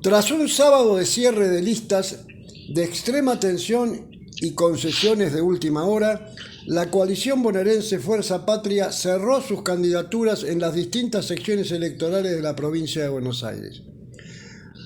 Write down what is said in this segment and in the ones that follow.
Tras un sábado de cierre de listas de extrema tensión y concesiones de última hora, la coalición bonaerense Fuerza Patria cerró sus candidaturas en las distintas secciones electorales de la provincia de Buenos Aires.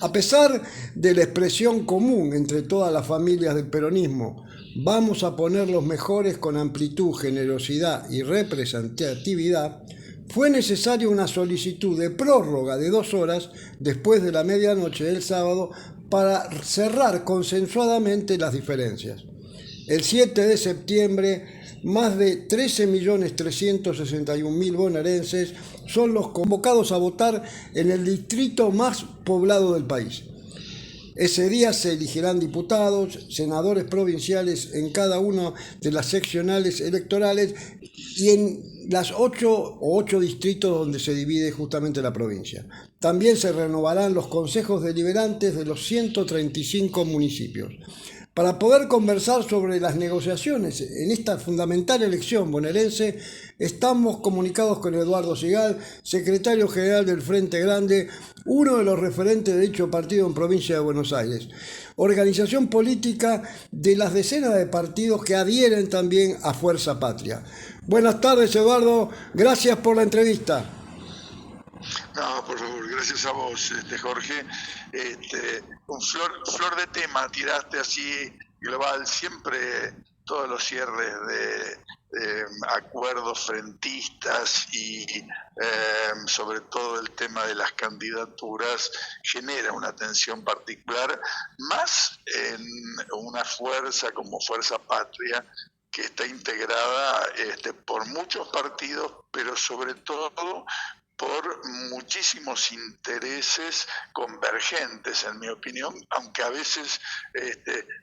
A pesar de la expresión común entre todas las familias del peronismo, vamos a poner los mejores con amplitud, generosidad y representatividad, fue necesaria una solicitud de prórroga de 2 horas después de la medianoche del sábado para cerrar consensuadamente las diferencias. El 7 de septiembre, más de 13.361.000 bonaerenses son los convocados a votar en el distrito más poblado del país. Ese día se elegirán diputados, senadores provinciales en cada una de las seccionales electorales y en las ocho distritos donde se divide justamente la provincia. También se renovarán los consejos deliberantes de los 135 municipios. Para poder conversar sobre las negociaciones en esta fundamental elección bonaerense, estamos comunicados con Eduardo Sigal, secretario general del Frente Grande, uno de los referentes de dicho partido en provincia de Buenos Aires, organización política de las decenas de partidos que adhieren también a Fuerza Patria. Buenas tardes, Eduardo, gracias por la entrevista. No, por favor, gracias a vos, Jorge. Un flor de tema tiraste así global, siempre todos los cierres de acuerdos frentistas y sobre todo el tema de las candidaturas genera una tensión particular, más en una fuerza como Fuerza Patria, que está integrada por muchos partidos, pero sobre todo por muchísimos intereses convergentes, en mi opinión, aunque a veces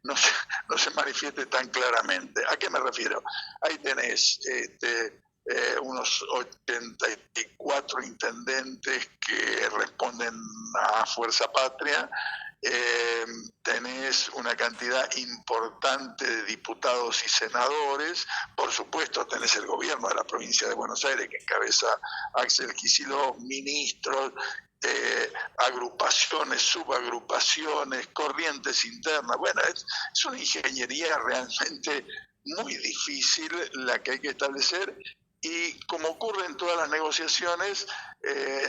no se manifieste tan claramente. ¿A qué me refiero? Ahí tenés unos 84 intendentes que responden a Fuerza Patria, tenés una cantidad importante de diputados y senadores, por supuesto tenés el gobierno de la provincia de Buenos Aires que encabeza Axel Kicillof, ministros, agrupaciones, subagrupaciones, corrientes internas. Bueno, es una ingeniería realmente muy difícil la que hay que establecer. Y como ocurre en todas las negociaciones,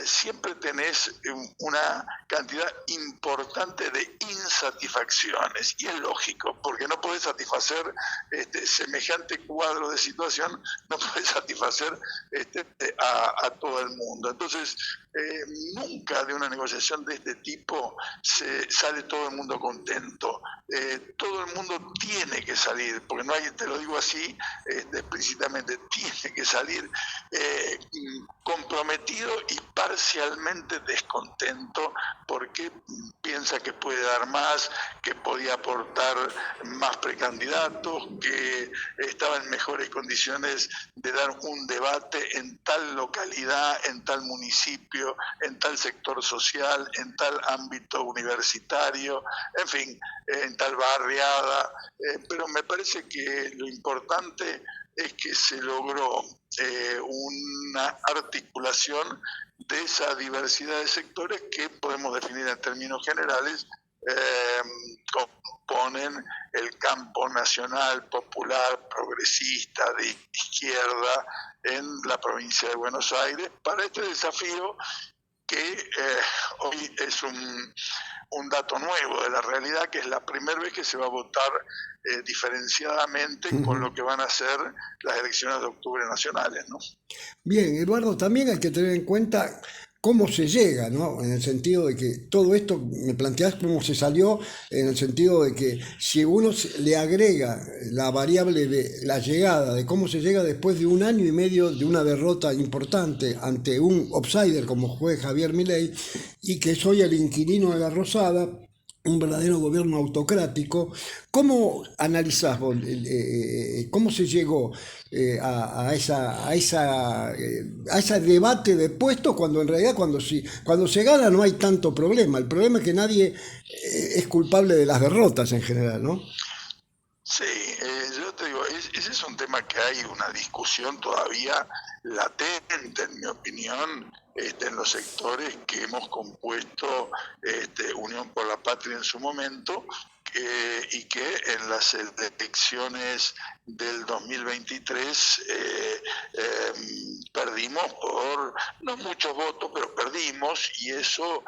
siempre tenés una cantidad importante de insatisfacciones, y es lógico, porque no podés satisfacer semejante cuadro de situación, no podés satisfacer a todo el mundo. Entonces, nunca de una negociación de este tipo sale todo el mundo contento. Todo el mundo tiene que salir, porque no hay, te lo digo así explícitamente, tiene que salir comprometido y parcialmente descontento porque piensa que puede dar más, que podía aportar más precandidatos, que estaba en mejores condiciones de dar un debate en tal localidad, en tal municipio, en tal sector social, en tal ámbito universitario, en fin, en tal barriada, pero me parece que lo importante es que se logró una articulación de esa diversidad de sectores que podemos definir en términos generales, componen el campo nacional, popular, progresista, de izquierda en la provincia de Buenos Aires, para este desafío que hoy es un dato nuevo de la realidad, que es la primera vez que se va a votar diferenciadamente con lo que van a ser las elecciones de octubre nacionales, ¿no? Bien, Eduardo, también hay que tener en cuenta cómo se llega, ¿no? En el sentido de que todo esto, me planteás cómo se salió, en el sentido de que si uno le agrega la variable de la llegada, de cómo se llega después de 1 año y medio de una derrota importante ante un outsider como fue Javier Milei, y que soy el inquilino de la Rosada, un verdadero gobierno autocrático. ¿Cómo analizás vos, cómo se llegó a ese debate de puestos cuando en realidad cuando se gana no hay tanto problema? El problema es que nadie es culpable de las derrotas en general, ¿no? Sí, yo te digo, ese es un tema que hay una discusión todavía latente, en mi opinión, en los sectores que hemos compuesto Unión por la Patria en su momento, y que en las elecciones del 2023 perdimos por no muchos votos, pero perdimos, y eso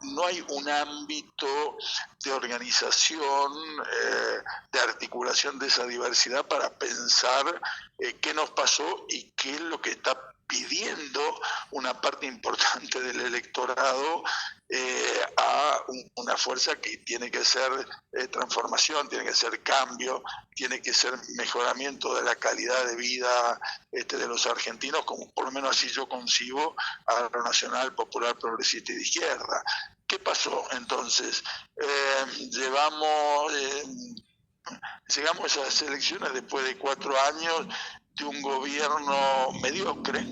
no hay un ámbito de organización, de articulación de esa diversidad para pensar qué nos pasó y qué es lo que está pidiendo una parte importante del electorado a una fuerza que tiene que ser transformación, tiene que ser cambio, tiene que ser mejoramiento de la calidad de vida de los argentinos, como por lo menos así yo concibo a lo nacional, popular, progresista y de izquierda. ¿Qué pasó entonces? Llegamos a esas elecciones después de 4 años de un gobierno mediocre,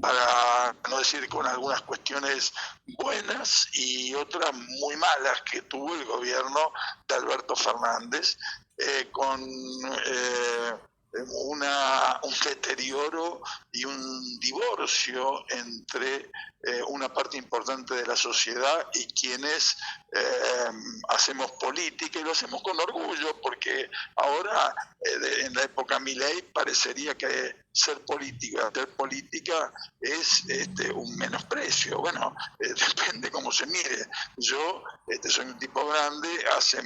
para no decir con algunas cuestiones buenas y otras muy malas que tuvo el gobierno de Alberto Fernández, con un deterioro y un divorcio entre una parte importante de la sociedad y quienes hacemos política, y lo hacemos con orgullo, porque ahora en la época Milei parecería que ser política es un menosprecio. Bueno, depende cómo se mire. Yo soy un tipo grande, hace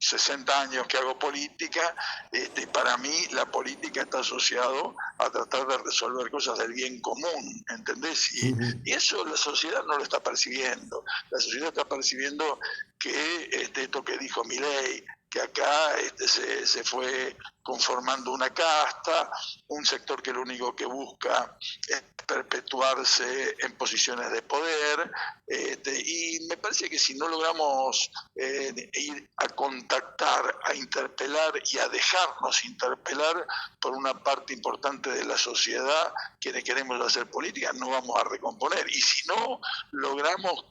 60 años que hago política, y para mí la política está asociado a tratar de resolver cosas del bien común, ¿entendés? Y eso la sociedad no lo está percibiendo. La sociedad está percibiendo que esto que dijo Milei, que acá se fue conformando una casta, un sector que lo único que busca es perpetuarse en posiciones de poder, y me parece que si no logramos ir a contactar, a interpelar y a dejarnos interpelar por una parte importante de la sociedad, quienes queremos hacer política, no vamos a recomponer. Y si no logramos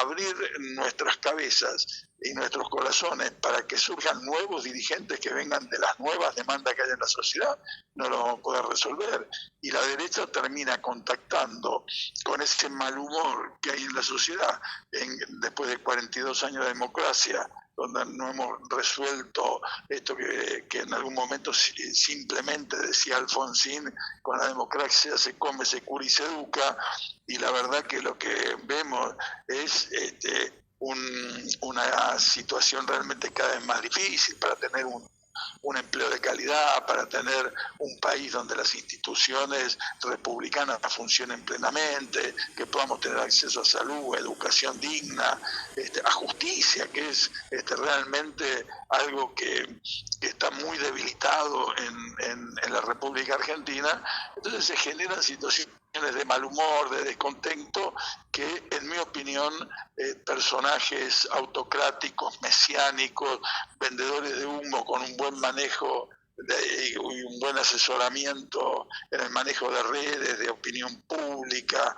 abrir nuestras cabezas y nuestros corazones para que surjan nuevos dirigentes que vengan de las nuevas demandas que hay en la sociedad, no lo vamos a poder resolver. Y la derecha termina contactando con ese mal humor que hay en la sociedad después de 42 años de democracia, donde no hemos resuelto esto que en algún momento simplemente decía Alfonsín: con la democracia se come, se cura y se educa. Y la verdad que lo que vemos es una situación realmente cada vez más difícil para tener un empleo de calidad, para tener un país donde las instituciones republicanas funcionen plenamente, que podamos tener acceso a salud, a educación digna, a justicia, que es realmente algo que está muy debilitado en la República Argentina. Entonces se generan situaciones de mal humor, de descontento, que en mi opinión personajes autocráticos, mesiánicos, vendedores de humo con un buen manejo y un buen asesoramiento en el manejo de redes, de opinión pública,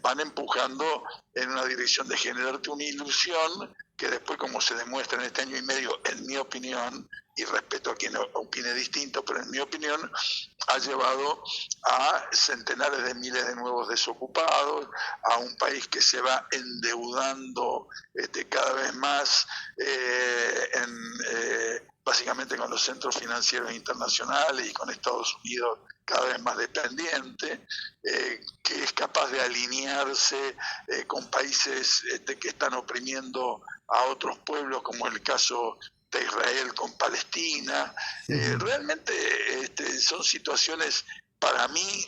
van empujando en una dirección de generarte una ilusión que después, como se demuestra en este año y medio, en mi opinión, y respeto a quien opine distinto, pero en mi opinión ha llevado a centenares de miles de nuevos desocupados, a un país que se va endeudando cada vez más, básicamente con los centros financieros internacionales y con Estados Unidos cada vez más dependiente, que es capaz de alinearse con países que están oprimiendo a otros pueblos, como el caso de Israel con Palestina. Realmente son situaciones para mí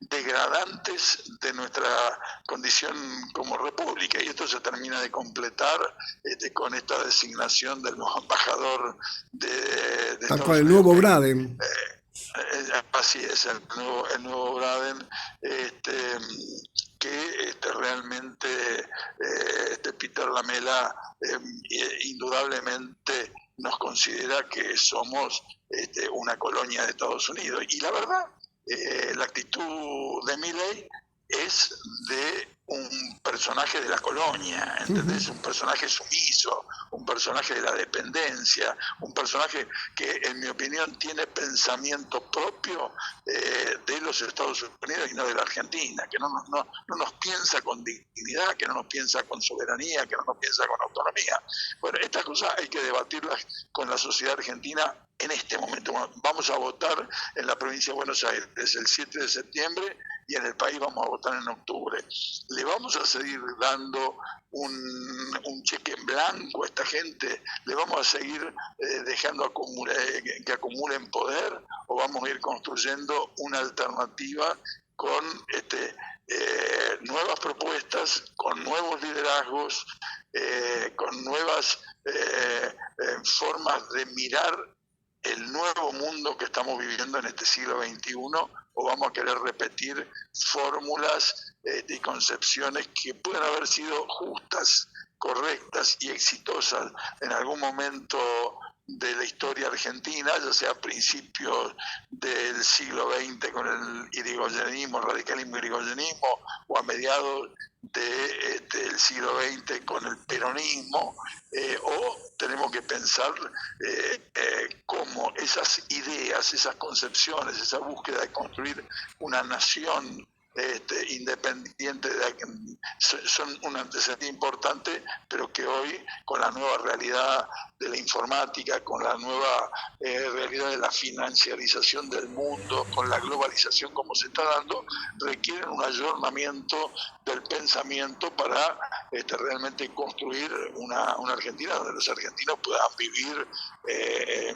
degradantes de nuestra condición como república, y esto se termina de completar con esta designación del nuevo embajador de Estados con el Unidos, nuevo Braden. Así es, el nuevo Braden, que realmente Peter Lamela indudablemente nos considera que somos una colonia de Estados Unidos. Y la verdad, la actitud de Milei es de un personaje de la colonia, ¿entendés? Un personaje sumiso, un personaje de la dependencia, un personaje que, en mi opinión, tiene pensamiento propio de los Estados Unidos y no de la Argentina, que no nos piensa con dignidad, que no nos piensa con soberanía, que no nos piensa con autonomía. Bueno, estas cosas hay que debatirlas con la sociedad argentina en este momento. Bueno, vamos a votar en la provincia de Buenos Aires el 7 de septiembre y en el país vamos a votar en octubre. ¿Le vamos a seguir dando un cheque en blanco a esta gente? ¿Le vamos a seguir dejando que acumulen poder? ¿O vamos a ir construyendo una alternativa con nuevas propuestas, con nuevos liderazgos, con nuevas formas de mirar el nuevo mundo que estamos viviendo en este siglo XXI, o vamos a querer repetir fórmulas y concepciones que pueden haber sido justas, correctas y exitosas en algún momento de la historia argentina, ya sea a principios del siglo XX con el irigoyenismo, el radicalismo irigoyenismo, o a mediados del siglo XX con el peronismo, o tenemos que pensar cómo esas ideas, esas concepciones, esa búsqueda de construir una nación independiente son un antecedente importante, pero que hoy, con la nueva realidad de la informática, con la nueva realidad de la financiarización del mundo, con la globalización como se está dando, requieren un ayornamiento del pensamiento para realmente construir una Argentina donde los argentinos puedan vivir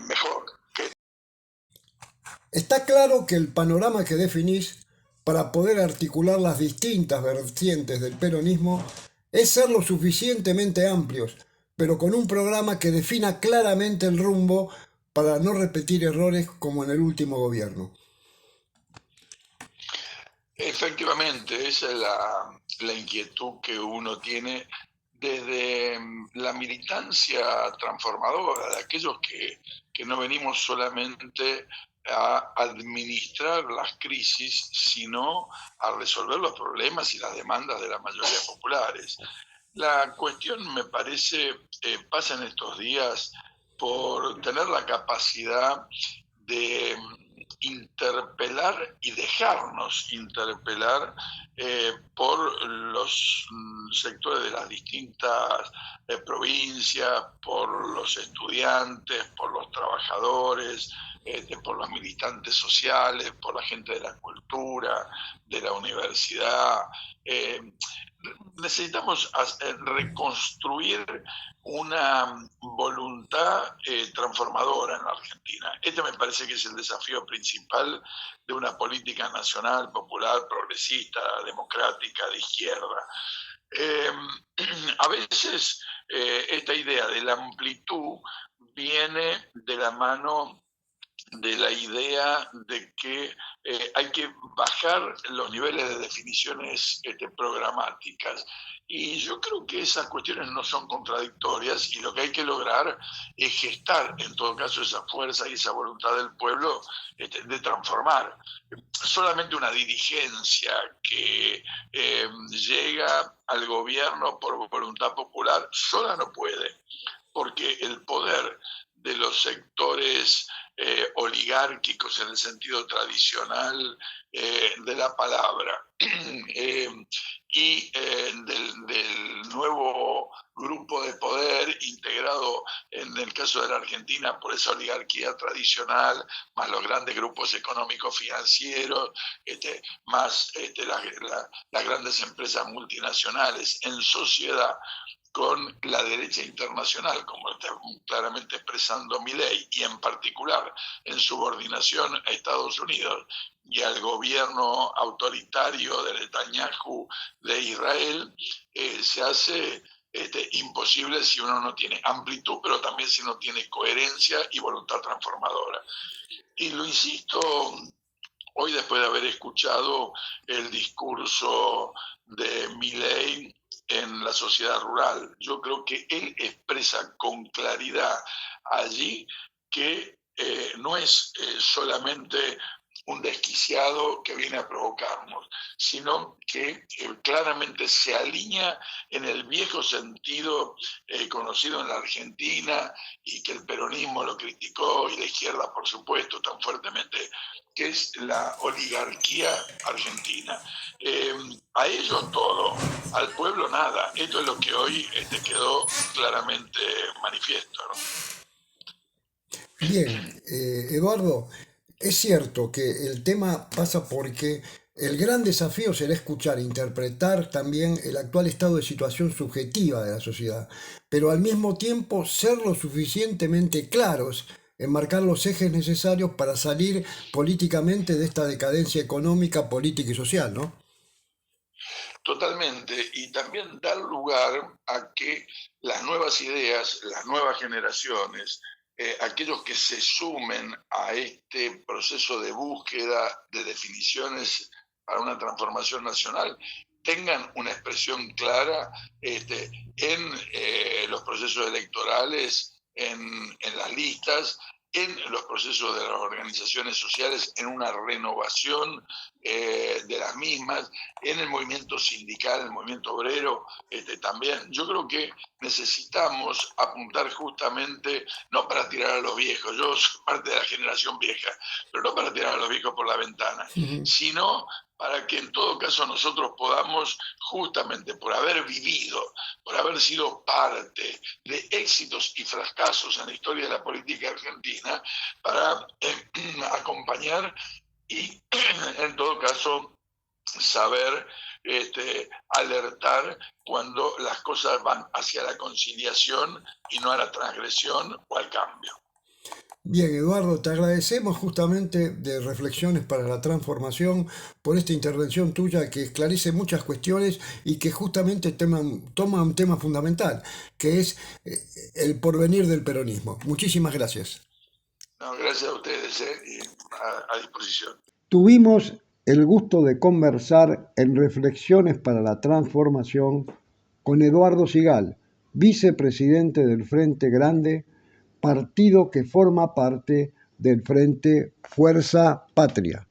mejor. Está claro que el panorama que definís para poder articular las distintas vertientes del peronismo es ser lo suficientemente amplios, pero con un programa que defina claramente el rumbo para no repetir errores como en el último gobierno. Efectivamente, esa es la inquietud que uno tiene desde la militancia transformadora, de aquellos que no venimos solamente a administrar las crisis, sino a resolver los problemas y las demandas de la mayoría populares. La cuestión, me parece, pasa en estos días por tener la capacidad de interpelar y dejarnos interpelar por los sectores de las distintas provincias, por los estudiantes, por los trabajadores, por los militantes sociales, por la gente de la cultura, de la universidad. Necesitamos reconstruir una voluntad transformadora en la Argentina. Este me parece que es el desafío principal de una política nacional, popular, progresista, democrática, de izquierda. A veces esta idea de la amplitud viene de la mano de la idea de que hay que bajar los niveles de definiciones programáticas. Y yo creo que esas cuestiones no son contradictorias y lo que hay que lograr es gestar, en todo caso, esa fuerza y esa voluntad del pueblo de transformar. Solamente una dirigencia que llega al gobierno por voluntad popular sola no puede, porque el poder de los sectores oligárquicos en el sentido tradicional de la palabra y del nuevo grupo de poder integrado en el caso de la Argentina por esa oligarquía tradicional, más los grandes grupos económicos financieros, más las grandes empresas multinacionales en sociedad con la derecha internacional, como está claramente expresando Milei, y en particular en subordinación a Estados Unidos y al gobierno autoritario de Netanyahu de Israel, se hace imposible si uno no tiene amplitud, pero también si no tiene coherencia y voluntad transformadora. Y lo insisto hoy, después de haber escuchado el discurso de Milei en la sociedad rural. Yo creo que él expresa con claridad allí que no es solamente un desquiciado que viene a provocarnos, sino que claramente se alinea en el viejo sentido conocido en la Argentina y que el peronismo lo criticó y la izquierda, por supuesto, tan fuertemente, que es la oligarquía argentina. A ellos todo, al pueblo nada. Esto es lo que hoy quedó claramente manifiesto, ¿no? Bien, Eduardo, es cierto que el tema pasa porque el gran desafío será escuchar e interpretar también el actual estado de situación subjetiva de la sociedad, pero al mismo tiempo ser lo suficientemente claros en marcar los ejes necesarios para salir políticamente de esta decadencia económica, política y social, ¿no? Totalmente, y también dar lugar a que las nuevas ideas, las nuevas generaciones, aquellos que se sumen a este proceso de búsqueda de definiciones para una transformación nacional, tengan una expresión clara en los procesos electorales, en las listas, en los procesos de las organizaciones sociales, en una renovación de las mismas, en el movimiento sindical, el movimiento obrero también. Yo creo que necesitamos apuntar justamente, no para tirar a los viejos, yo soy parte de la generación vieja, pero no para tirar a los viejos por la ventana, sino para que en todo caso nosotros podamos, justamente por haber vivido, por haber sido parte de éxitos y fracasos en la historia de la política argentina, para acompañar y en todo caso saber alertar cuando las cosas van hacia la conciliación y no a la transgresión o al cambio. Bien, Eduardo, te agradecemos justamente de Reflexiones para la Transformación por esta intervención tuya que esclarece muchas cuestiones y que justamente toma un tema fundamental, que es el porvenir del peronismo. Muchísimas gracias. No, gracias a ustedes y a disposición. Tuvimos el gusto de conversar en Reflexiones para la Transformación con Eduardo Sigal, vicepresidente del Frente Grande, partido que forma parte del Frente Fuerza Patria.